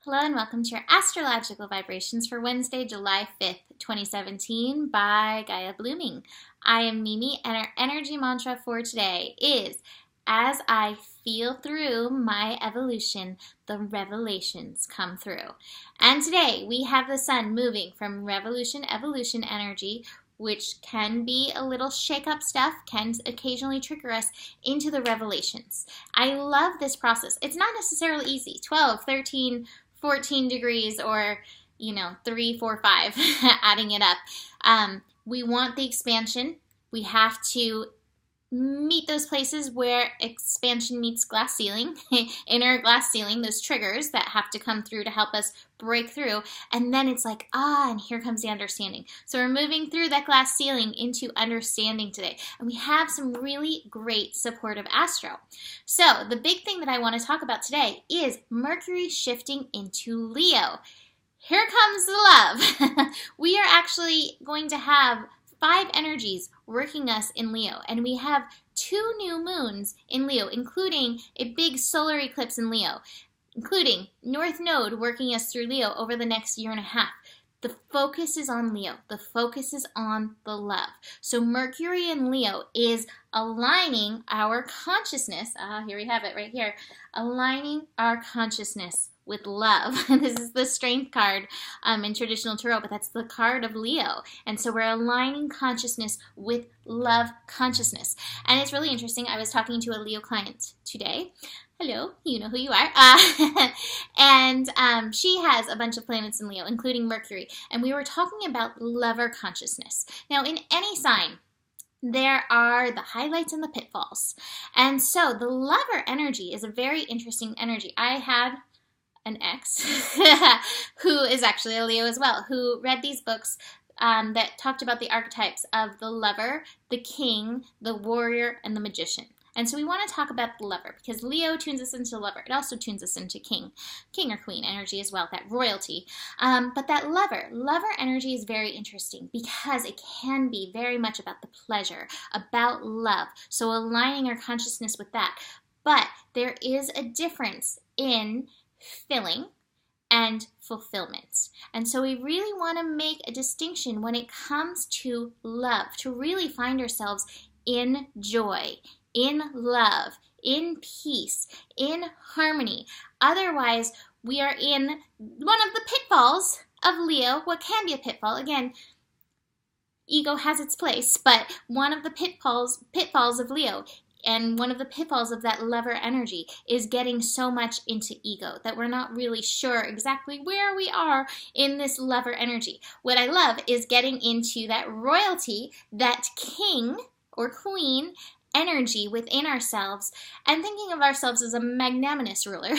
Hello and welcome to your Astrological Vibrations for Wednesday, July 5th, 2017 by Gaia Blooming. I am Mimi and our energy mantra for today is, as I feel through my evolution, the revelations come through. And today we have the sun moving from revolution, evolution energy, which can be a little shake-up stuff, can occasionally trigger us into the revelations. I love this process. It's not necessarily easy. 12, 13, 14 degrees or, 3, 4, 5, adding it up. We want the expansion. We have to meet those places where expansion meets glass ceiling, inner glass ceiling, those triggers that have to come through to help us break through. And then it's like, and here comes the understanding. So we're moving through that glass ceiling into understanding today. And we have some really great supportive astro. So the big thing that I want to talk about today is Mercury shifting into Leo. Here comes the love. We are actually going to have 5 energies working us in Leo, and we have 2 new moons in Leo, including a big solar eclipse in Leo, including North Node working us through Leo over the next year and a half. The focus is on Leo. The focus is on the love. So Mercury in Leo is aligning our consciousness. Here we have it right here. Aligning our consciousness with love. This is the strength card in traditional tarot, but that's the card of Leo. And so we're aligning consciousness with love consciousness. And it's really interesting. I was talking to a Leo client today. Hello, you know who you are. And she has a bunch of planets in Leo, including Mercury. And we were talking about lover consciousness. Now, in any sign, there are the highlights and the pitfalls. And so the lover energy is a very interesting energy. I had an ex who is actually a Leo as well, who read these books that talked about the archetypes of the lover, the king, the warrior, and the magician. And so we want to talk about the lover because Leo tunes us into lover. It also tunes us into king or queen energy as well, that royalty. But that lover energy is very interesting because it can be very much about the pleasure, about love. So aligning our consciousness with that. But there is a difference in filling and fulfillment. And so we really want to make a distinction when it comes to love, to really find ourselves in joy, in love, in peace, in harmony. Otherwise, we are in one of the pitfalls of Leo, what can be a pitfall. Again, ego has its place, but one of the pitfalls of Leo and one of the pitfalls of that lover energy is getting so much into ego that we're not really sure exactly where we are in this lover energy. What I love is getting into that royalty, that king or queen energy within ourselves and thinking of ourselves as a magnanimous ruler.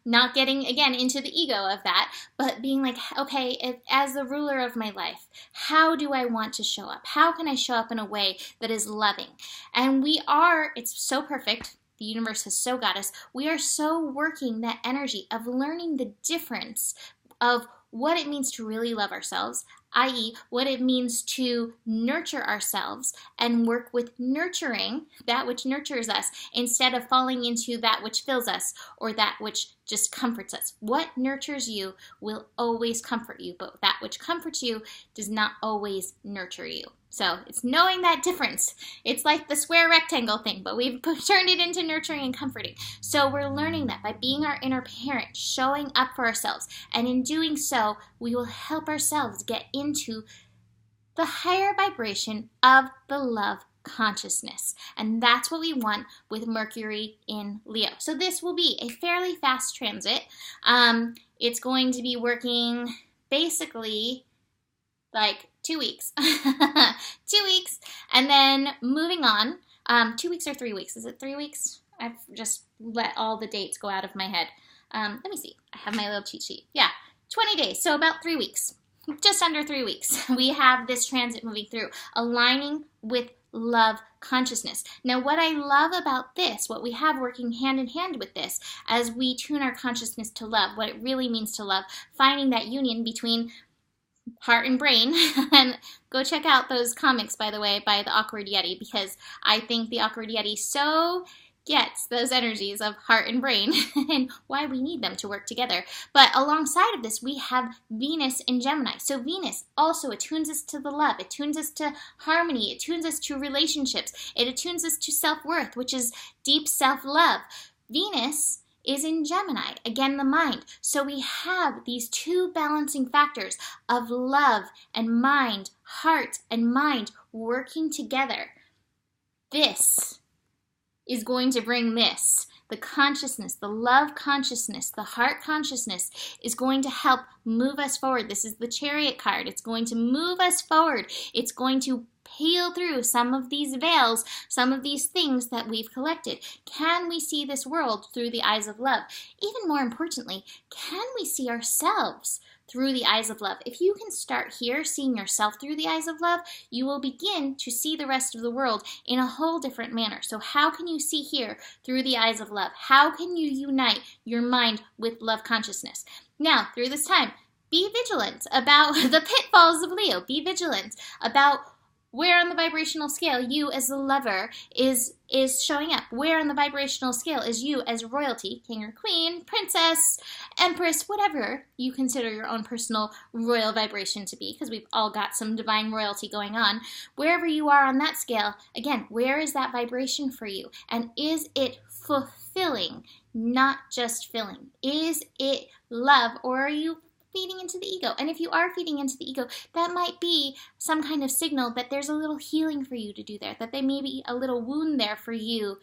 Not getting, again, into the ego of that, but being like, okay, as the ruler of my life, how do I want to show up? How can I show up in a way that is loving? And it's so perfect. The universe has so got us. We are so working that energy of learning the difference of what it means to really love ourselves, i.e., what it means to nurture ourselves and work with nurturing that which nurtures us instead of falling into that which fills us or that which just comforts us. What nurtures you will always comfort you, but that which comforts you does not always nurture you. So it's knowing that difference. It's like the square rectangle thing, but we've turned it into nurturing and comforting. So we're learning that by being our inner parent, showing up for ourselves. And in doing so, we will help ourselves get into the higher vibration of the love consciousness. And that's what we want with Mercury in Leo. So this will be a fairly fast transit. It's going to be working basically like 2 weeks. 2 weeks. And then moving on. 2 weeks or 3 weeks? Is it 3 weeks? I've just let all the dates go out of my head. Let me see. I have my little cheat sheet. Yeah, 20 days. So about 3 weeks. Just under 3 weeks. We have this transit moving through, aligning with love consciousness. Now, what I love about this, what we have working hand in hand with this, as we tune our consciousness to love, what it really means to love, finding that union between heart and brain. And go check out those comics, by the way, by the Awkward Yeti, because I think the Awkward Yeti so gets those energies of heart and brain and why we need them to work together. But alongside of this, we have Venus in Gemini. So Venus also attunes us to the love. It attunes us to harmony. It attunes us to relationships. It attunes us to self-worth, which is deep self-love. Venus is in Gemini, again, the mind. So we have these two balancing factors of love and mind, heart and mind working together. This is going to bring this. The consciousness, the love consciousness, the heart consciousness is going to help move us forward. This is the Chariot card. It's going to move us forward. It's going to peel through some of these veils, some of these things that we've collected. Can we see this world through the eyes of love? Even more importantly, can we see ourselves through the eyes of love? If you can start here seeing yourself through the eyes of love, you will begin to see the rest of the world in a whole different manner. So how can you see here through the eyes of love? How can you unite your mind with love consciousness? Now, through this time, be vigilant about the pitfalls of Leo. Be vigilant about where on the vibrational scale you as the lover is showing up. Where on the vibrational scale is you as royalty, king or queen, princess, empress, whatever you consider your own personal royal vibration to be, because we've all got some divine royalty going on. Wherever you are on that scale, again, where is that vibration for you? And is it fulfilling, not just filling? Is it love, or are you feeding into the ego? And if you are feeding into the ego, that might be some kind of signal that there's a little healing for you to do there, that there may be a little wound there for you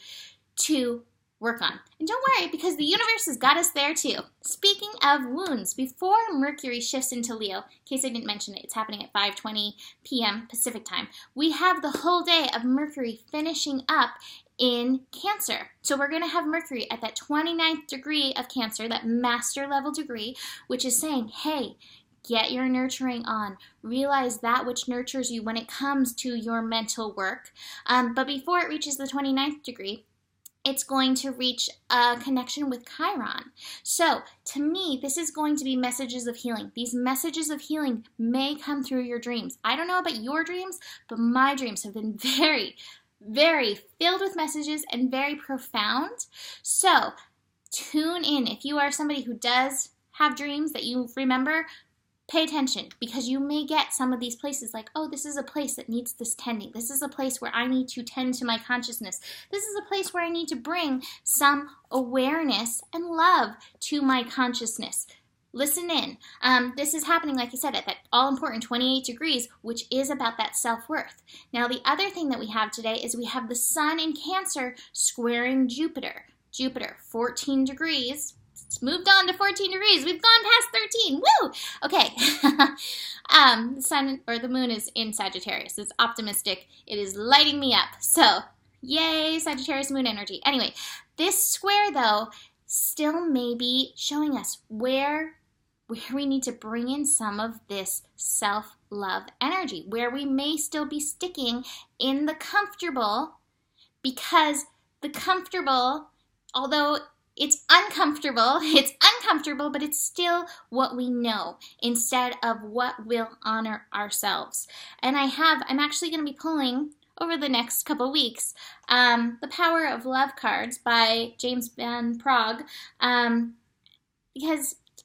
to work on. And don't worry, because the universe has got us there too. Speaking of wounds, before Mercury shifts into Leo, in case I didn't mention it, it's happening at 5:20 p.m. Pacific time, we have the whole day of Mercury finishing up in Cancer. So we're going to have Mercury at that 29th degree of Cancer, that master level degree, which is saying, hey, get your nurturing on. Realize that which nurtures you when it comes to your mental work. But before it reaches the 29th degree, it's going to reach a connection with Chiron. So, to me, this is going to be messages of healing. These messages of healing may come through your dreams. I don't know about your dreams, but my dreams have been very, very filled with messages and very profound. So, tune in. If you are somebody who does have dreams that you remember, pay attention, because you may get some of these places like, oh, this is a place that needs this tending. This is a place where I need to tend to my consciousness. This is a place where I need to bring some awareness and love to my consciousness. Listen in. This is happening, like I said, at that all-important 28 degrees, which is about that self-worth. Now, the other thing that we have today is we have the Sun in Cancer squaring Jupiter. Jupiter, 14 degrees. It's moved on to 14 degrees. We've gone past 13. Woo! Okay. The sun or the moon is in Sagittarius. It's optimistic. It is lighting me up. So, yay, Sagittarius moon energy. Anyway, this square, though, still may be showing us where we need to bring in some of this self-love energy, where we may still be sticking in the comfortable, because the comfortable, although it's uncomfortable, but it's still what we know instead of what will honor ourselves. And I'm actually going to be pulling over the next couple weeks The Power of Love cards by James Van Prague,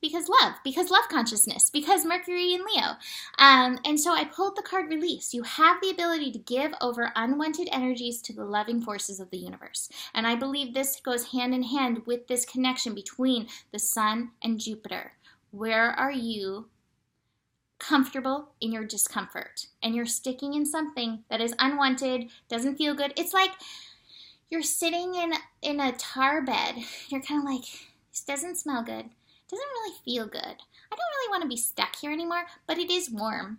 because love consciousness, because Mercury in Leo. And so I pulled the card Release. You have the ability to give over unwanted energies to the loving forces of the universe. And I believe this goes hand in hand with this connection between the Sun and Jupiter. Where are you comfortable in your discomfort? And you're sticking in something that is unwanted, doesn't feel good. It's like you're sitting in a tar bed. You're kind of like, this doesn't smell good. Doesn't really feel good. I don't really want to be stuck here anymore, but it is warm.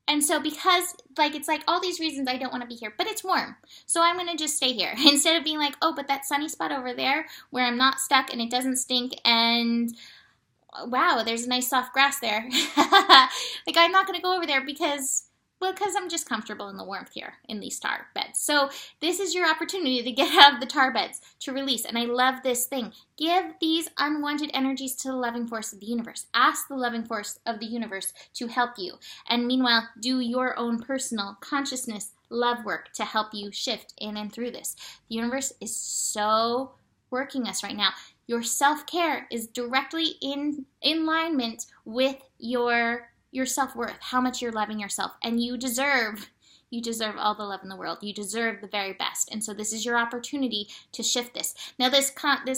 And so because, it's like all these reasons I don't want to be here, but it's warm. So I'm going to just stay here. Instead of being like, oh, but that sunny spot over there where I'm not stuck and it doesn't stink and wow, there's a nice soft grass there. I'm not going to go over there because I'm just comfortable in the warmth here in these tar beds. So this is your opportunity to get out of the tar beds, to release. And I love this thing. Give these unwanted energies to the loving force of the universe. Ask the loving force of the universe to help you. And meanwhile, do your own personal consciousness love work to help you shift in and through this. The universe is so working us right now. Your self-care is directly in alignment with your self-worth, how much you're loving yourself, and you deserve all the love in the world. You deserve the very best. And so this is your opportunity to shift this. Now this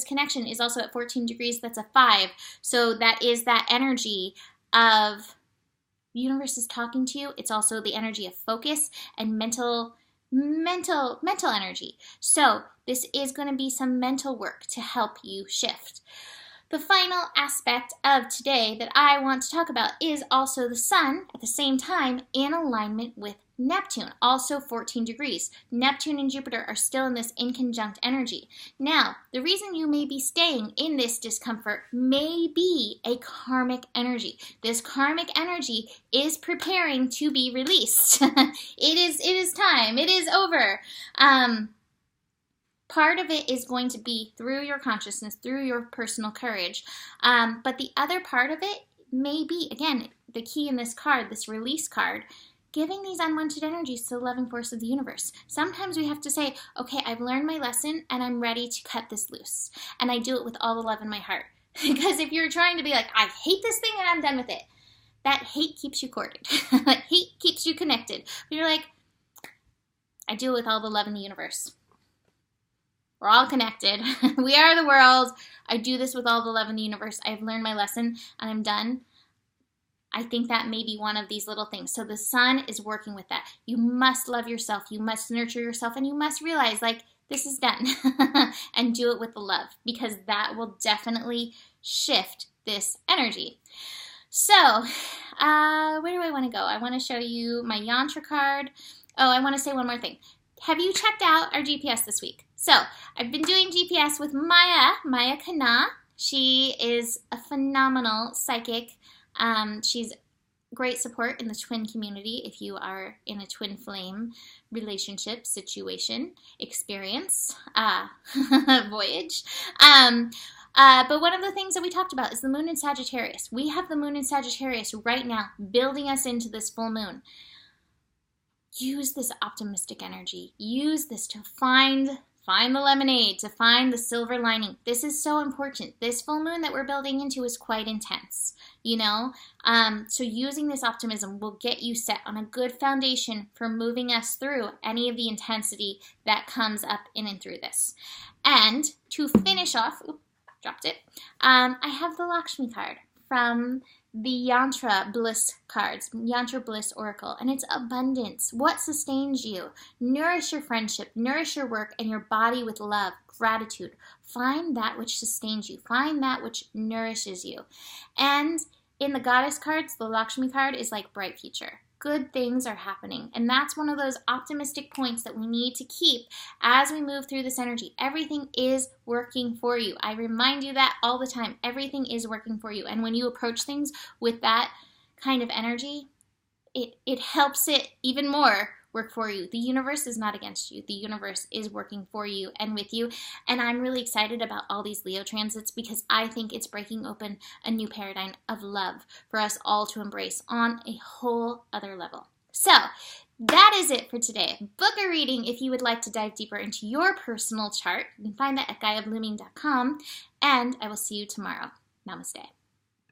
connection is also at 14 degrees. That's a 5. So that is that energy of the universe is talking to you. It's also the energy of focus and mental energy. So this is going to be some mental work to help you shift. The final aspect of today that I want to talk about is also the sun at the same time in alignment with Neptune, also 14 degrees. Neptune and Jupiter are still in this inconjunct energy. Now, the reason you may be staying in this discomfort may be a karmic energy. This karmic energy is preparing to be released. It is time. It is over. Part of it is going to be through your consciousness, through your personal courage. But the other part of it may be, again, the key in this card, this release card, giving these unwanted energies to the loving force of the universe. Sometimes we have to say, okay, I've learned my lesson and I'm ready to cut this loose. And I do it with all the love in my heart. Because if you're trying to be like, I hate this thing and I'm done with it, that hate keeps you corded. That hate keeps you connected. But you're like, I do it with all the love in the universe. We're all connected. We are the world. I do this with all the love in the universe. I've learned my lesson and I'm done. I think that may be one of these little things. So the sun is working with that. You must love yourself. You must nurture yourself. And you must realize, like, this is done. And do it with the love. Because that will definitely shift this energy. So, where do I want to go? I want to show you my yantra card. Oh, I want to say one more thing. Have you checked out our GPS this week? So, I've been doing GPS with Maya Khanna. She is a phenomenal psychic. She's great support in the twin community if you are in a twin flame relationship, situation, experience, voyage. But one of the things that we talked about is the moon in Sagittarius. We have the moon in Sagittarius right now building us into this full moon. Use this optimistic energy. Use this to find the lemonade, to find the silver lining. This is so important. This full moon that we're building into is quite intense, you know? So using this optimism will get you set on a good foundation for moving us through any of the intensity that comes up in and through this. And to finish off, dropped it, I have the Lakshmi card from the Yantra Bliss cards, Yantra Bliss Oracle, and it's abundance. What sustains you? Nourish your friendship, nourish your work and your body with love, gratitude. Find that which sustains you. Find that which nourishes you. And in the Goddess cards, the Lakshmi card is like bright future. Good things are happening. And that's one of those optimistic points that we need to keep as we move through this energy. Everything is working for you. I remind you that all the time. Everything is working for you. And when you approach things with that kind of energy, it helps it even more work for you. The universe is not against you. The universe is working for you and with you. And I'm really excited about all these Leo transits because I think it's breaking open a new paradigm of love for us all to embrace on a whole other level. So that is it for today. Book a reading if you would like to dive deeper into your personal chart. You can find that at GaiaBlooming.com. And I will see you tomorrow. Namaste.